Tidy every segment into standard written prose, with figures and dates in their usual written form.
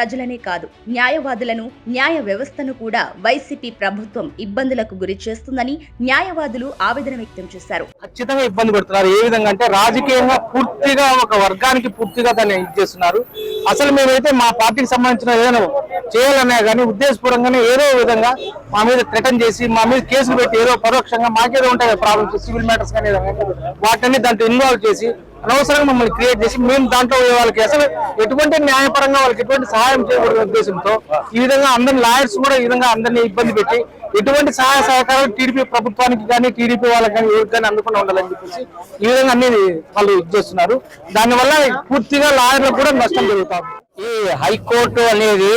ప్రజలనే కాదు న్యాయవాదులను, న్యాయ వ్యవస్థను కూడా వైసీపీ ప్రభుత్వం ఇబ్బందులకు గురి చేస్తుందని న్యాయవాదులు ఆవేదన వ్యక్తం చేశారు. ఖచ్చితంగా ఇబ్బంది పడుతున్నారు. ఏ విధంగా అంటే రాజకీయంగా పూర్తిగా ఒక వర్గానికి పూర్తిగా దాన్ని ఇచ్చేస్తున్నారు. అసలు మేమైతే మా పార్టీకి సంబంధించిన ఏదైనా చేయాలన్నా కానీ ఉద్దేశపూర్వకంగానే ఏదో విధంగా మా మీద థ్రెటన్ చేసి మా మీద కేసులు పెట్టి ఏదో పరోక్షంగా మాకేదో ఉంటాయి ప్రాబ్లమ్స్, సివిల్ మ్యాటర్స్ కానీ వాటిని దాంట్లో ఇన్వాల్వ్ చేసి అనవసరంగా మమ్మల్ని క్రియేట్ చేసి మేము దాంట్లో వాళ్ళకి అసలు ఎటువంటి న్యాయపరంగా వాళ్ళకి ఎటువంటి సహాయం చేయకూడదు ఉద్దేశంతో ఈ విధంగా అందరిని లాయర్స్ కూడా ఈ విధంగా అందరినీ ఇబ్బంది పెట్టి ఎటువంటి సహాయ సహకారాలు టీడీపీ ప్రభుత్వానికి కానీ టీడీపీ వాళ్ళకి కానీ ఎవరికి కానీ అందకుండా ఉండాలని చెప్పేసి ఈ విధంగా అన్ని వాళ్ళు ఇది చేస్తున్నారు. దానివల్ల పూర్తిగా లాయర్లకు కూడా నష్టం జరుగుతారు. ఈ హైకోర్టు అనేది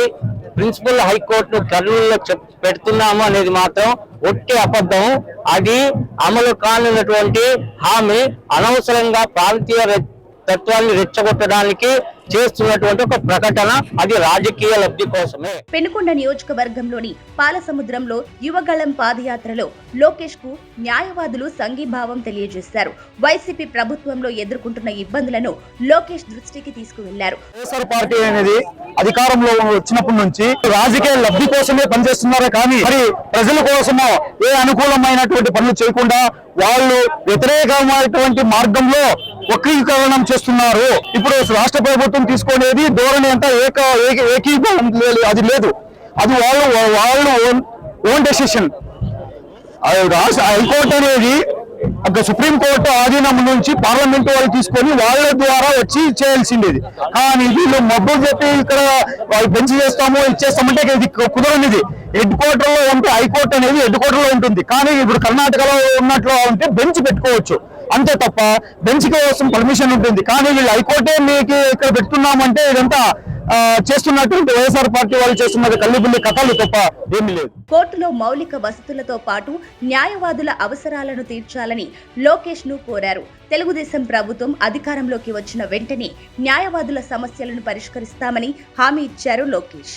ప్రిన్సిపల్ హైకోర్టు కర్నూలులో పెడుతున్నాము అనేది మాత్రం ఒట్టి అబద్ధం. అది అమలు కానున్నటువంటి హామీ అనవసరంగా ప్రాంతీయ తత్వాన్ని రెచ్చగొట్టడానికి చేస్తున్నటువంటి ఒక ప్రకటన. అది రాజకీయ లబ్ధి కోసమే. పెనుకొండ నియోజకవర్గంలోని పాలసముద్రంలో యువగళం పాదయాత్రలో లోకేష్ కు న్యాయవాదులు సంఘీభావం తెలియజేశారు. వైసీపీ ప్రభుత్వంలో ఎదుర్కొంటున్న ఇబ్బందులను లోకేష్ దృష్టికి తీసుకువెళ్లారు. వైఎస్ఆర్ పార్టీ అనేది అధికారంలో వచ్చినప్పటి నుంచి రాజకీయ లబ్ధి కోసమే పనిచేస్తున్నారే కానీ మరి ప్రజల కోసమో ఏ అనుకూలమైనటువంటి పనులు చేయకుండా వాళ్ళు వ్యతిరేకమైనటువంటి మార్గంలో వక్రీకరణం చేస్తున్నారు. ఇప్పుడు రాష్ట్ర ప్రభుత్వం తీసుకునేది ధోరణి అంతా ఏకీభావం అది లేదు. అది వాళ్ళు ఓన్ డెసిషన్. హైకోర్టు అనేది సుప్రీంకోర్టు ఆధీనం నుంచి పార్లమెంట్ వాళ్ళు తీసుకొని వాళ్ళ ద్వారా వచ్చి చేయాల్సిండేది. కానీ వీళ్ళు మబ్బులు చెప్పి ఇక్కడ బెంచ్ చేస్తాము ఇచ్చేస్తామంటే ఇది కుదరనిది. హెడ్ క్వార్టర్ లో ఉంటే హైకోర్టు అనేది హెడ్ క్వార్టర్ లో ఉంటుంది. కానీ ఇప్పుడు కర్ణాటకలో ఉన్నట్లు ఉంటే బెంచ్ పెట్టుకోవచ్చు అంతే తప్ప బెంచ్ కోసం పర్మిషన్ ఉంటుంది. కానీ వీళ్ళు హైకోర్టే మీకు ఇక్కడ పెడుతున్నామంటే ఇదంతా చేస్తున్నటువంటి వైఎస్ఆర్ పార్టీ వాళ్ళు చేస్తున్నది కల్లిబుల్లి కథలు తప్ప ఏమీ లేదు. కోర్టులో మౌలిక వసతులతో పాటు న్యాయవాదుల అవసరాలను తీర్చాలని లోకేష్ ను కోరారు. తెలుగుదేశం ప్రభుత్వం అధికారంలోకి వచ్చిన వెంటనే న్యాయవాదుల సమస్యలను పరిష్కరిస్తామని హామీ ఇచ్చారు లోకేష్.